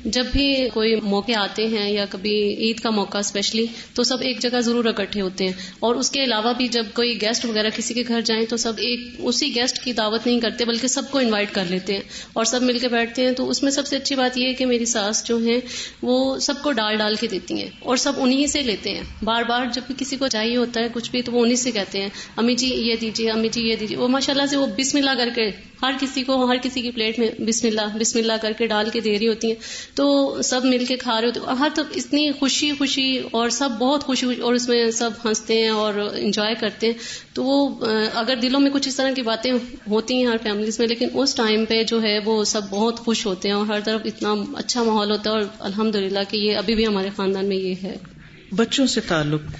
جب بھی کوئی موقع آتے ہیں یا کبھی عید کا موقع اسپیشلی تو سب ایک جگہ ضرور اکٹھے ہوتے ہیں. اور اس کے علاوہ بھی جب کوئی گیسٹ وغیرہ کسی کے گھر جائیں تو سب ایک اسی گیسٹ کی دعوت نہیں کرتے بلکہ سب کو انوائٹ کر لیتے ہیں اور سب مل کے بیٹھتے ہیں. تو اس میں سب سے اچھی بات یہ ہے کہ میری ساس جو ہیں وہ سب کو ڈال کے دیتی ہیں اور سب انہی سے لیتے ہیں. بار بار جب بھی کسی کو چاہیے ہوتا ہے کچھ بھی تو وہ انہی سے کہتے ہیں امی جی یہ دیجیے، امی جی یہ دیجیے. وہ ماشاءاللہ سے وہ بسم اللہ کر کے ہر کسی کی پلیٹ میں بسم اللہ کر کے ڈال کے دے رہی ہوتی ہیں. تو سب مل کے کھا رہے ہوتے ہیں. ہر تو اتنی خوشی اور سب بہت خوشی اور اس میں سب ہنستے ہیں اور انجوائے کرتے ہیں. تو وہ اگر دلوں میں کچھ اس طرح کی باتیں ہوتی ہیں ہر فیملیز میں، لیکن اس ٹائم پہ جو ہے وہ سب بہت خوش ہوتے ہیں اور ہر طرف اتنا اچھا ماحول ہوتا ہے. اور الحمدللہ کہ یہ ابھی بھی ہمارے خاندان میں یہ ہے. بچوں سے تعلق،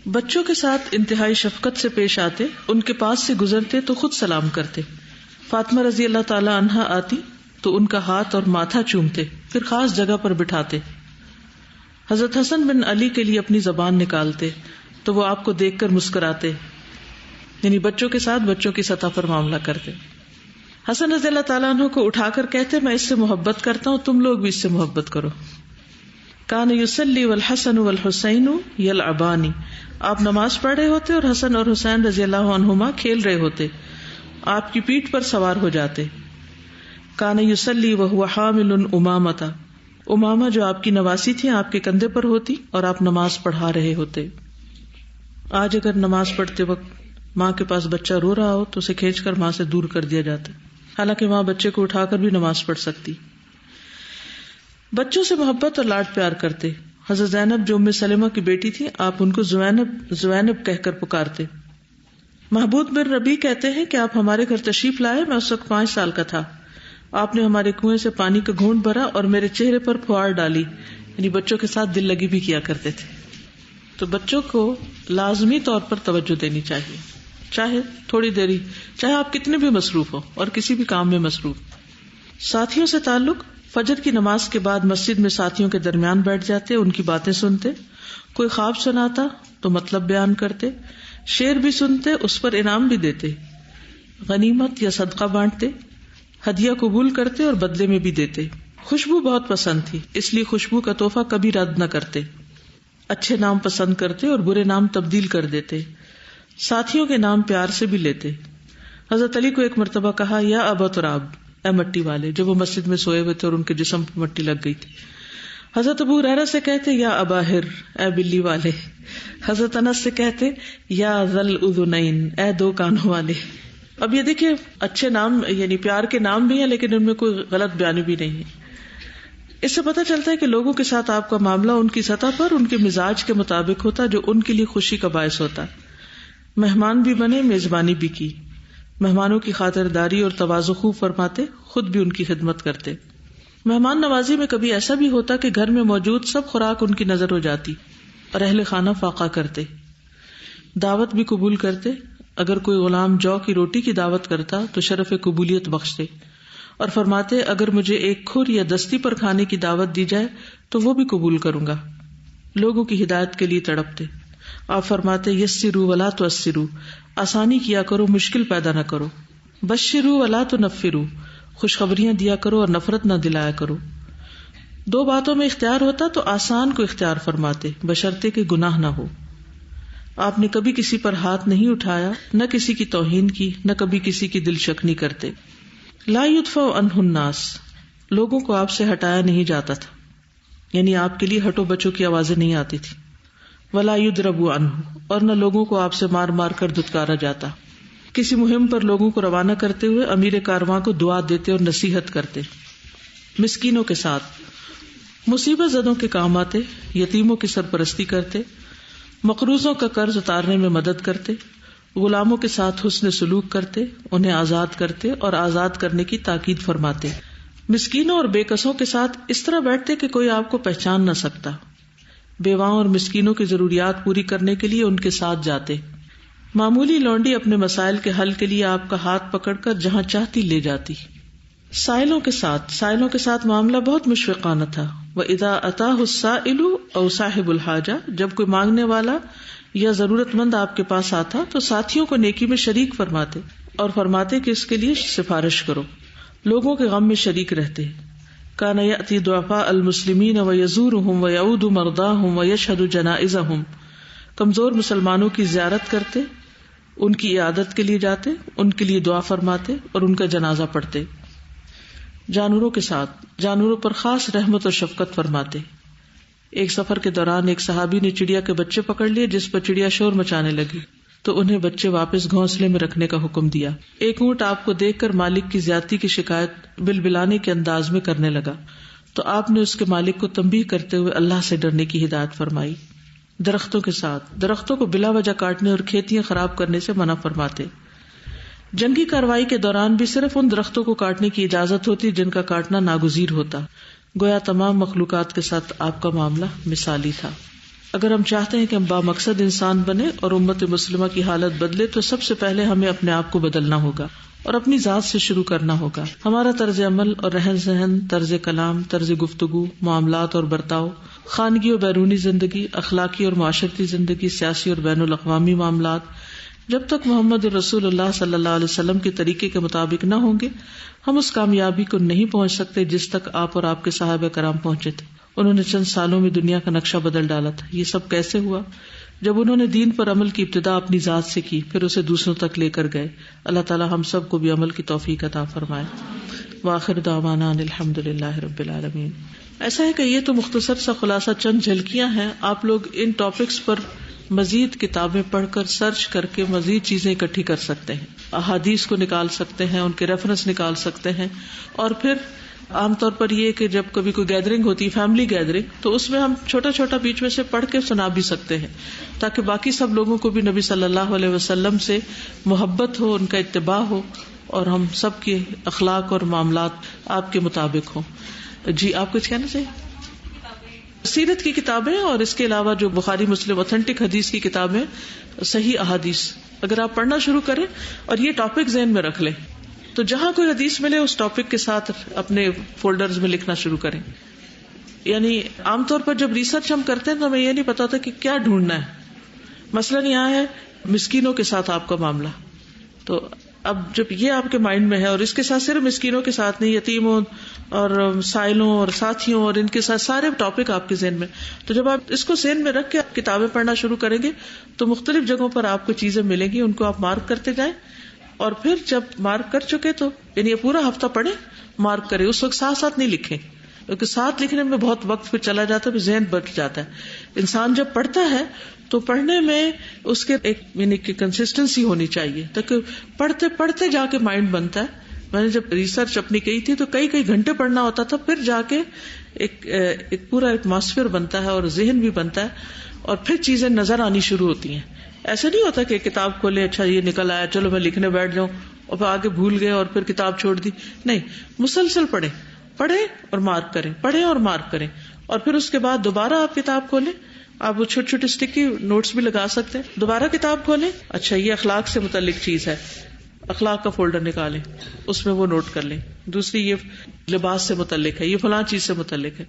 بچوں کے ساتھ انتہائی شفقت سے پیش آتے، ان کے پاس سے گزرتے تو خود سلام کرتے. فاطمہ رضی اللہ تعالی عنہا آتی تو ان کا ہاتھ اور ماتھا چومتے، پھر خاص جگہ پر بٹھاتے. حضرت حسن بن علی کے لیے اپنی زبان نکالتے تو وہ آپ کو دیکھ کر مسکراتے، یعنی بچوں کے ساتھ بچوں کی سطح پر معاملہ کرتے. حسن رضی اللہ تعالیٰ عنہ کو اٹھا کر کہتے میں اس سے محبت کرتا ہوں، تم لوگ بھی اس سے محبت کرو. کان یصلی والحسن والحسین یلعبان، آپ نماز پڑھ رہے ہوتے اور حسن اور حسین رضی اللہ عنہما کھیل رہے ہوتے، آپ کی پیٹھ پر سوار ہو جاتے. کان یصلی وہو حامل امامۃ، امامہ جو آپ کی نواسی تھی آپ کے کندھے پر ہوتی اور آپ نماز پڑھا رہے ہوتے. آج اگر نماز پڑھتے وقت ماں کے پاس بچہ رو رہا ہو تو اسے کھینچ کر ماں سے دور کر دیا جاتا، حالانکہ ماں بچے کو اٹھا کر بھی نماز پڑھ سکتی. بچوں سے محبت اور لاڈ پیار کرتے. حضرت زینب جو ام سلمہ کی بیٹی تھی آپ ان کو زوینب کہہ کر پکارتے. محبوب بن ربیع کہتے ہیں کہ آپ ہمارے گھر تشریف لائے، میں اس وقت 5 سال کا تھا. آپ نے ہمارے کنویں سے پانی کا گھونٹ بھرا اور میرے چہرے پر پھوار ڈالی، یعنی بچوں کے ساتھ دل لگی بھی کیا کرتے تھے. تو بچوں کو لازمی طور پر توجہ دینی چاہیے، چاہے تھوڑی دیر، چاہے آپ کتنے بھی مصروف ہو اور کسی بھی کام میں مصروف. ساتھیوں سے تعلق، فجر کی نماز کے بعد مسجد میں ساتھیوں کے درمیان بیٹھ جاتے، ان کی باتیں سنتے. کوئی خواب سناتا تو مطلب بیان کرتے، شعر بھی سنتے، اس پر انعام بھی دیتے، غنیمت یا صدقہ بانٹتے، ہدیہ قبول کرتے اور بدلے میں بھی دیتے. خوشبو بہت پسند تھی، اس لیے خوشبو کا تحفہ کبھی رد نہ کرتے. اچھے نام پسند کرتے اور برے نام تبدیل کر دیتے. ساتھیوں کے نام پیار سے بھی لیتے. حضرت علی کو ایک مرتبہ کہا یا ابا تراب، اے مٹی والے، جب وہ مسجد میں سوئے ہوئے تھے اور ان کے جسم پر مٹی لگ گئی تھی. حضرت ابو ہریرہ سے کہتے یا ابا ہر، اے بلی والے. حضرت انس سے کہتے یا ذل اذنین، اے 2 کانوں والے. اب یہ دیکھیں اچھے نام یعنی پیار کے نام بھی ہیں لیکن ان میں کوئی غلط بیانی بھی نہیں ہے. اس سے پتہ چلتا ہے کہ لوگوں کے ساتھ آپ کا معاملہ ان کی سطح پر ان کے مزاج کے مطابق ہوتا جو ان کے لیے خوشی کا باعث ہوتا. مہمان بھی بنے، میزبانی بھی کی، مہمانوں کی خاطرداری اور تواضع خوب فرماتے، خود بھی ان کی خدمت کرتے. مہمان نوازی میں کبھی ایسا بھی ہوتا کہ گھر میں موجود سب خوراک ان کی نظر ہو جاتی اور اہل خانہ فاقہ کرتے. دعوت بھی قبول کرتے. اگر کوئی غلام جو کی روٹی کی دعوت کرتا تو شرف قبولیت بخشتے اور فرماتے اگر مجھے ایک کھر یا دستی پر کھانے کی دعوت دی جائے تو وہ بھی قبول کروں گا. لوگوں کی ہدایت کے لیے تڑپتے. آپ فرماتے یسروا ولا تعسروا، آسانی کیا کرو مشکل پیدا نہ کرو. بشروا ولا تنفروا، خوشخبریاں دیا کرو اور نفرت نہ دلایا کرو. 2 باتوں میں اختیار ہوتا تو آسان کو اختیار فرماتے بشرطے کہ گناہ نہ ہو. آپ نے کبھی کسی پر ہاتھ نہیں اٹھایا، نہ کسی کی توہین کی، نہ کبھی کسی کی دل شکنی کرتے. لا يدفع عنہ الناس، لوگوں کو آپ سے ہٹایا نہیں جاتا تھا، یعنی آپ کے لیے ہٹو بچوں کی آوازیں نہیں آتی تھی. ولا يضرب عنہ، اور نہ لوگوں کو آپ سے مار مار کر دھتکارا جاتا. کسی مہم پر لوگوں کو روانہ کرتے ہوئے امیر کارواں کو دعا دیتے اور نصیحت کرتے. مسکینوں کے ساتھ مصیبت زدوں کے کام آتے، یتیموں کی سرپرستی کرتے، مقروضوں کا قرض اتارنے میں مدد کرتے، غلاموں کے ساتھ حسن سلوک کرتے، انہیں آزاد کرتے اور آزاد کرنے کی تاکید فرماتے، مسکینوں اور بے کسوں کے ساتھ اس طرح بیٹھتے کہ کوئی آپ کو پہچان نہ سکتا، بیواؤں اور مسکینوں کی ضروریات پوری کرنے کے لیے ان کے ساتھ جاتے، معمولی لونڈی اپنے مسائل کے حل کے لیے آپ کا ہاتھ پکڑ کر جہاں چاہتی لے جاتی، سائلوں کے ساتھ معاملہ بہت مشفقانہ تھا، وَإِذَا أَتَاهُ السَّائِلُ أَوْ صَاحِبُ الْحَاجَةِ، جب کوئی مانگنے والا یا ضرورت مند آپ کے پاس آتا تو ساتھیوں کو نیکی میں شریک فرماتے اور فرماتے کہ اس کے لیے سفارش کرو، لوگوں کے غم میں شریک رہتے، کان یأتی ضعفاء المسلمین ویزورہم ویعود مرضاہم ویشہد جنائزہم، کمزور مسلمانوں کی زیارت کرتے، ان کی عیادت کے لیے جاتے، ان کے لیے دعا فرماتے اور ان کا جنازہ پڑھتے، جانوروں کے ساتھ جانوروں پر خاص رحمت اور شفقت فرماتے۔ ایک سفر کے دوران ایک صحابی نے چڑیا کے بچے پکڑ لیے، جس پر چڑیا شور مچانے لگی تو انہیں بچے واپس گھونسلے میں رکھنے کا حکم دیا۔ ایک اونٹ آپ کو دیکھ کر مالک کی زیادتی کی شکایت بلبلانے کے انداز میں کرنے لگا تو آپ نے اس کے مالک کو تنبیہ کرتے ہوئے اللہ سے ڈرنے کی ہدایت فرمائی۔ درختوں کے ساتھ درختوں کو بلا وجہ کاٹنے اور کھیتیاں خراب کرنے سے منع فرماتے۔ جنگی کارروائی کے دوران بھی صرف ان درختوں کو کاٹنے کی اجازت ہوتی جن کا کاٹنا ناگزیر ہوتا، گویا تمام مخلوقات کے ساتھ آپ کا معاملہ مثالی تھا۔ اگر ہم چاہتے ہیں کہ ہم بامقصد انسان بنے اور امت مسلمہ کی حالت بدلے تو سب سے پہلے ہمیں اپنے آپ کو بدلنا ہوگا اور اپنی ذات سے شروع کرنا ہوگا۔ ہمارا طرز عمل اور رہن سہن، طرز کلام، طرز گفتگو، معاملات اور برتاؤ، خانگی اور بیرونی زندگی، اخلاقی اور معاشرتی زندگی، سیاسی اور بین الاقوامی معاملات جب تک محمد رسول اللہ صلی اللہ علیہ وسلم کے طریقے کے مطابق نہ ہوں گے، ہم اس کامیابی کو نہیں پہنچ سکتے جس تک آپ اور آپ کے صحابہ کرام پہنچے تھے۔ انہوں نے چند سالوں میں دنیا کا نقشہ بدل ڈالا تھا۔ یہ سب کیسے ہوا؟ جب انہوں نے دین پر عمل کی ابتدا اپنی ذات سے کی، پھر اسے دوسروں تک لے کر گئے۔ اللہ تعالی ہم سب کو بھی عمل کی توفیق عطا فرمائے۔ وآخر دعوانا ان الحمد للہ رب العالمین۔ ایسا ہے کہ یہ تو مختصر سا خلاصہ چند جھلکیاں ہیں، آپ لوگ ان ٹاپکس پر مزید کتابیں پڑھ کر سرچ کر کے مزید چیزیں اکٹھی کر سکتے ہیں، احادیث کو نکال سکتے ہیں، ان کے ریفرنس نکال سکتے ہیں، اور پھر عام طور پر یہ کہ جب کبھی کوئی گیدرنگ ہوتی ہے، فیملی گیدرنگ، تو اس میں ہم چھوٹا چھوٹا بیچ میں سے پڑھ کے سنا بھی سکتے ہیں تاکہ باقی سب لوگوں کو بھی نبی صلی اللہ علیہ وسلم سے محبت ہو، ان کا اتباع ہو اور ہم سب کے اخلاق اور معاملات آپ کے مطابق ہوں۔ جی آپ کچھ کہنا چاہیے؟ سیرت کی کتابیں اور اس کے علاوہ جو بخاری مسلم اوتھینٹک حدیث کی کتابیں، صحیح احادیث اگر آپ پڑھنا شروع کریں اور یہ ٹاپک ذہن میں رکھ لیں تو جہاں کوئی حدیث ملے اس ٹاپک کے ساتھ اپنے فولڈرز میں لکھنا شروع کریں۔ یعنی عام طور پر جب ریسرچ ہم کرتے ہیں تو ہمیں یہ نہیں پتا ہوتا کہ کیا ڈھونڈنا ہے۔ مثلاً یہاں ہے مسکینوں کے ساتھ آپ کا معاملہ، تو اب جب یہ آپ کے مائنڈ میں ہے اور اس کے ساتھ صرف مسکینوں کے ساتھ نہیں، یتیموں اور سائلوں اور ساتھیوں اور ان کے ساتھ سارے ٹاپک آپ کے ذہن میں، تو جب آپ اس کو ذہن میں رکھ کے آپ کتابیں پڑھنا شروع کریں گے تو مختلف جگہوں پر آپ کو چیزیں ملیں گی، ان کو آپ مارک کرتے جائیں، اور پھر جب مارک کر چکے تو یعنی یہ پورا ہفتہ پڑھیں، مارک کریں، اس وقت ساتھ ساتھ نہیں لکھیں کیونکہ ساتھ لکھنے میں بہت وقت پھر چلا جاتا ہے، ذہن بٹ جاتا ہے۔ انسان جب پڑھتا ہے تو پڑھنے میں اس کے ایک یعنی کہ کنسسٹنسی ہونی چاہیے تاکہ پڑھتے پڑھتے جا کے مائنڈ بنتا ہے۔ میں نے جب ریسرچ اپنی کی تھی تو کئی گھنٹے پڑھنا ہوتا تھا، پھر جا کے ایک پورا ایٹماسفیئر بنتا ہے اور ذہن بھی بنتا ہے اور پھر چیزیں نظر آنی شروع ہوتی ہیں۔ ایسا نہیں ہوتا کہ کتاب کھولے، اچھا یہ نکل آیا چلو میں لکھنے بیٹھ جاؤں اور پھر آگے بھول گئے اور پھر کتاب چھوڑ دی، نہیں، مسلسل پڑھیں اور مارک کریں، پڑھیں اور مارک کریں، اور پھر اس کے بعد دوبارہ آپ کتاب کھولیں، آپ وہ چھوٹے چھوٹے اسٹکی نوٹس بھی لگا سکتے ہیں، دوبارہ کتاب کھولیں، اچھا یہ اخلاق سے متعلق چیز ہے، اخلاق کا فولڈر نکالیں، اس میں وہ نوٹ کر لیں، دوسری یہ لباس سے متعلق ہے، یہ فلاں چیز سے متعلق ہے،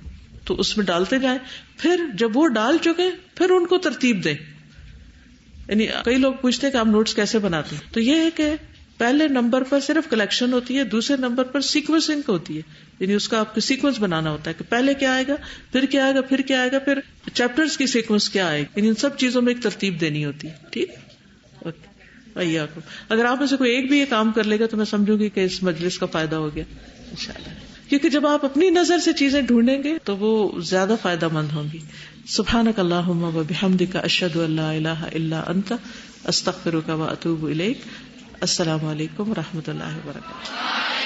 تو اس میں ڈالتے جائیں، پھر جب وہ ڈال چکے پھر ان کو ترتیب دیں۔ یعنی کئی لوگ پوچھتے ہیں کہ آپ نوٹس کیسے بناتے ہیں، تو یہ ہے کہ پہلے نمبر پر صرف کلیکشن ہوتی ہے، دوسرے نمبر پر سیکوینسنگ ہوتی ہے، یعنی اس کا آپ کو سیکوینس بنانا ہوتا ہے کہ پہلے کیا آئے گا، پھر کیا آئے گا، پھر کیا آئے گا، پھر چیپٹرز کی سیکوینس کیا آئے گی، ان سب چیزوں میں ایک ترتیب دینی ہوتی ہے۔ ٹھیک، اوکے، اگر آپ میں سے کوئی ایک بھی یہ کام کر لے گا تو میں سمجھوں گی کہ اس مجلس کا فائدہ ہو گیا انشاءاللہ، کیونکہ جب آپ اپنی نظر سے چیزیں ڈھونڈیں گے تو وہ زیادہ فائدہ مند ہوں گی۔ سبحانک اللہم و بحمدک، اشہد ان لا الہ الا انت، استغفرک و اتوب الیک۔ السلام علیکم و رحمۃ اللہ وبرکاتہ۔